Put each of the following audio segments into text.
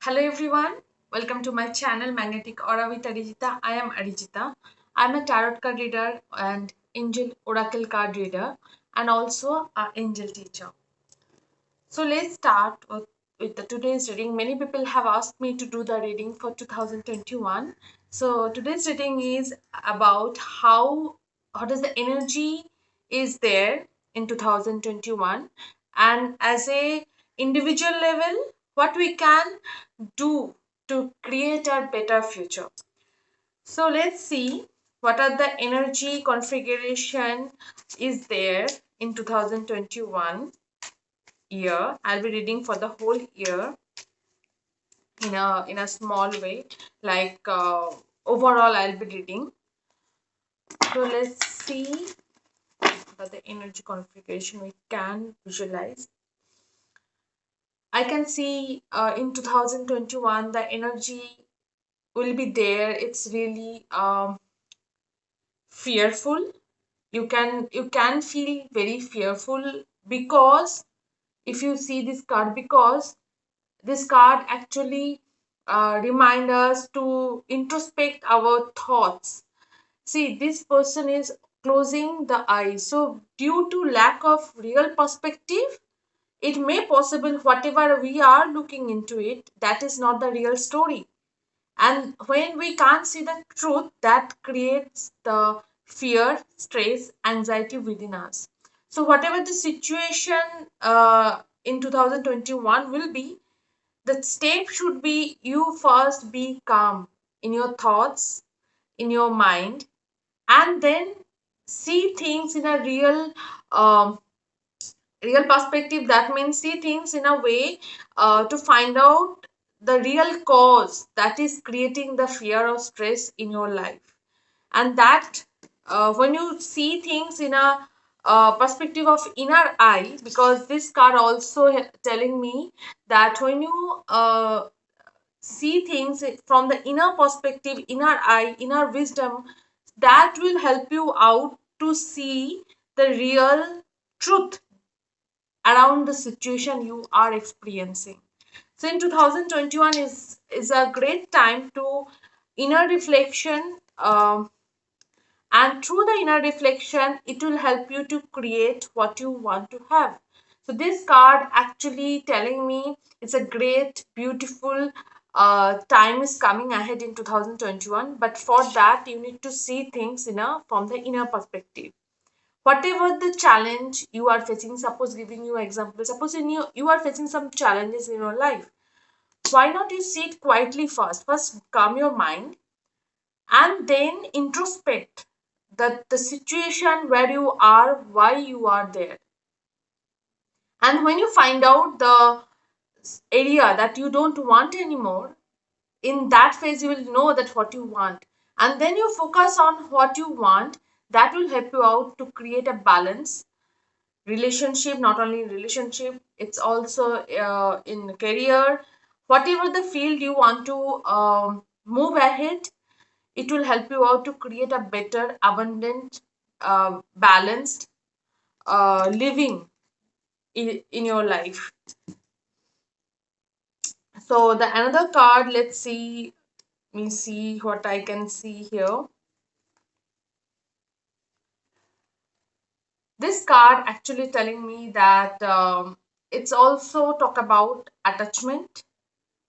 Hello everyone, welcome to my channel Magnetic Aura with Arijita. I am Arijita. I'm a tarot card reader and angel oracle card reader and also an angel teacher. So let's start with the today's reading. Many people have asked me to do the reading for 2021. So today's reading is about how does the energy is there in 2021 and as a individual level what we can do to create a better future. So let's see what are the energy configuration is there in 2021 year. I'll be reading for the whole year in a small way. Like overall, I'll be reading. So let's see what the energy configuration we can visualize. I can see in 2021 the energy will be there. It's really fearful. You can feel very fearful because if you see this card, because this card actually remind us to introspect our thoughts. See, this person is closing the eyes. So due to lack of real perspective, it may possible whatever we are looking into it, that is not the real story. And when we can't see the truth, that creates the fear, stress, anxiety within us. So whatever the situation in 2021 will be, the step should be you first be calm in your thoughts, in your mind, and then see things in a um, real perspective. That means see things in a way to find out the real cause that is creating the fear or stress in your life. And that when you see things in a perspective of inner eye, because this card also telling me that when you see things from the inner perspective, inner eye, inner wisdom, that will help you out to see the real truth around the situation you are experiencing. So in 2021 is a great time to inner reflection, and through the inner reflection it will help you to create what you want to have. So this card actually telling me it's a great beautiful time is coming ahead in 2021, but for that you need to see things from the inner perspective. Whatever the challenge you are facing, suppose giving you example, suppose you are facing some challenges in your life, why not you sit quietly first calm your mind and then introspect the situation where you are, why you are there. And when you find out the area that you don't want anymore, in that phase you will know that what you want, and then you focus on what you want. That will help you out to create a balance relationship, not only in relationship, it's also in career, whatever the field you want to move ahead. It will help you out to create a better abundant balanced living in your life. So the another card, let's see, let me see what I can see here. This card actually telling me that it's also talk about attachment.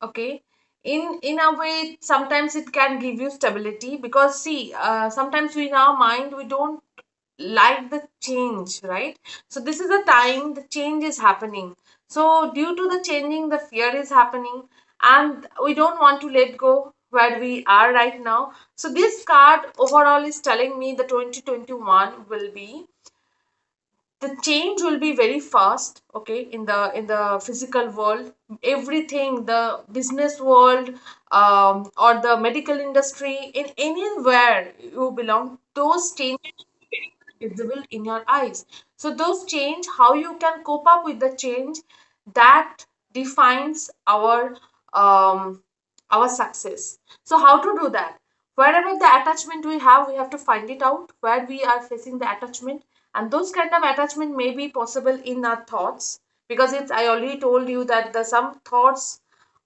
Okay, in a way sometimes it can give you stability, because see, sometimes we in our mind we don't like the change, right? So this is the time the change is happening. So due to the changing, the fear is happening, and we don't want to let go where we are right now. So this card overall is telling me the 2021 will be, the change will be very fast. Okay, in the physical world, everything, the business world, or the medical industry, in anywhere you belong, those changes will be very visible in your eyes. So those change, how you can cope up with the change, that defines um our success. So how to do that? Wherever the attachment we have to find it out where we are facing the attachment. And those kind of attachment may be possible in our thoughts, because it's, I already told you that the some thoughts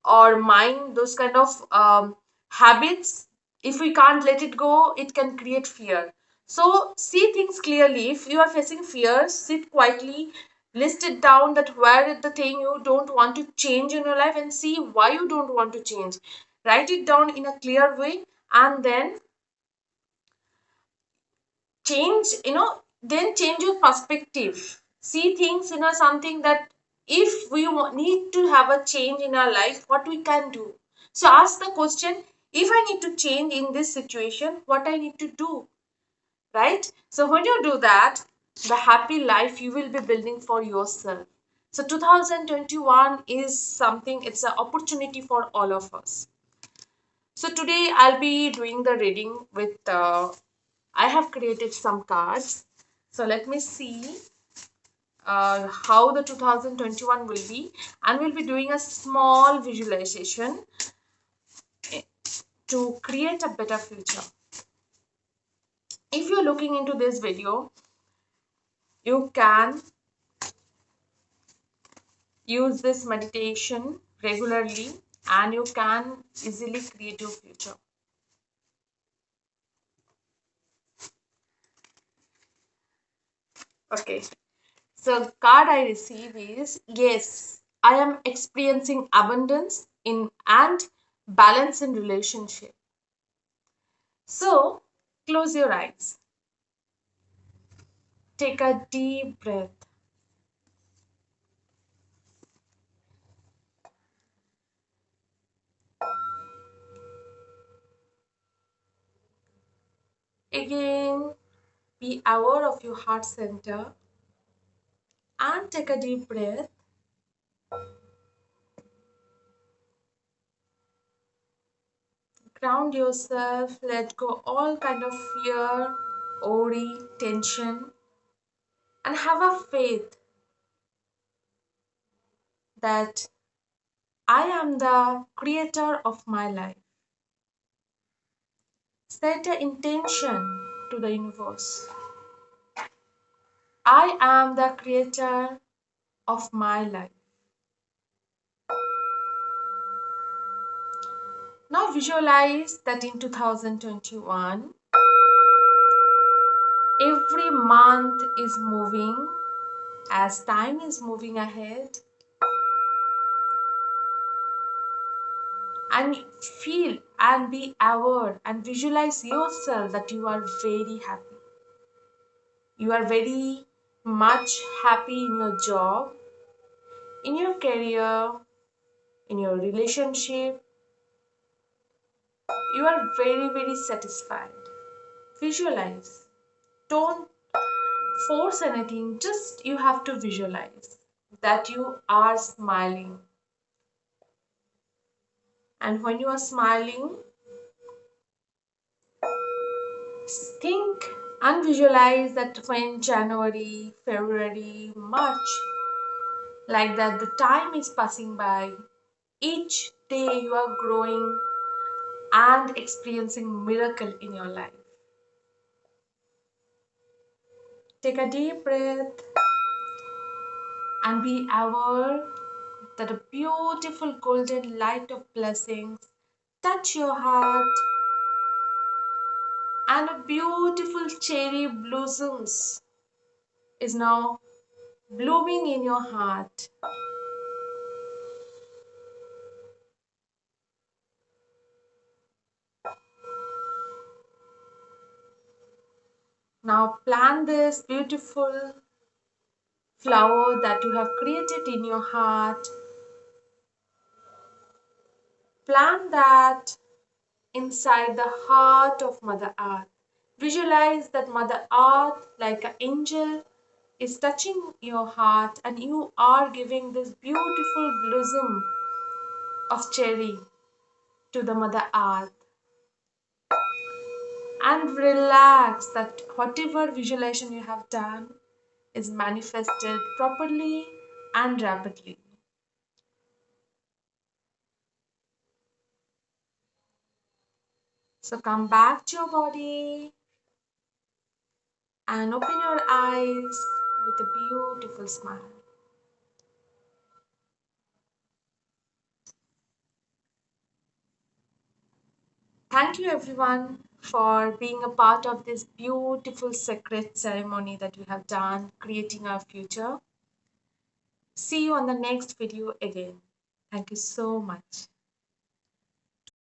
or mind, those kind of habits, if we can't let it go, it can create fear. So see things clearly. If you are facing fears, sit quietly, list it down that where is the thing you don't want to change in your life and see why you don't want to change. Write it down in a clear way and then change, then change your perspective. See things in a something that if we need to have a change in our life, what we can do. So ask the question, if I need to change in this situation, what I need to do, right? So when you do that, the happy life you will be building for yourself. So 2021 is something, it's an opportunity for all of us. So today I'll be doing the reading with, I have created some cards. So let me see how the 2021 will be, and we'll be doing a small visualization to create a better future. If you're looking into this video, you can use this meditation regularly and you can easily create your future. Okay. So card I receive is, yes, I am experiencing abundance in and balance in relationship. So close your eyes. Take a deep breath. Again, be aware of your heart center and take a deep breath. Ground yourself, let go all kind of fear, worry, tension, and have a faith that I am the creator of my life. Set an intention to the universe. I am the creator of my life. Now visualize that in 2021, every month is moving as time is moving ahead, and feel and be aware and visualize yourself that you are very happy. You are very much happy in your job, in your career, in your relationship. You are very, very satisfied. Visualize. Don't force anything, just you have to visualize that you are smiling. And when you are smiling, think and visualize that when January, February, March, like that, the time is passing by. Each day you are growing and experiencing miracle in your life. Take a deep breath and be aware that a beautiful golden light of blessings touch your heart and a beautiful cherry blossoms is now blooming in your heart. Now plant this beautiful flower that you have created in your heart. Plant that inside the heart of Mother Earth. Visualize that Mother Earth, like an angel, is touching your heart and you are giving this beautiful blossom of cherry to the Mother Earth. And relax that whatever visualization you have done is manifested properly and rapidly. So come back to your body and open your eyes with a beautiful smile. Thank you, everyone, for being a part of this beautiful sacred ceremony that we have done, creating our future. See you on the next video again. Thank you so much.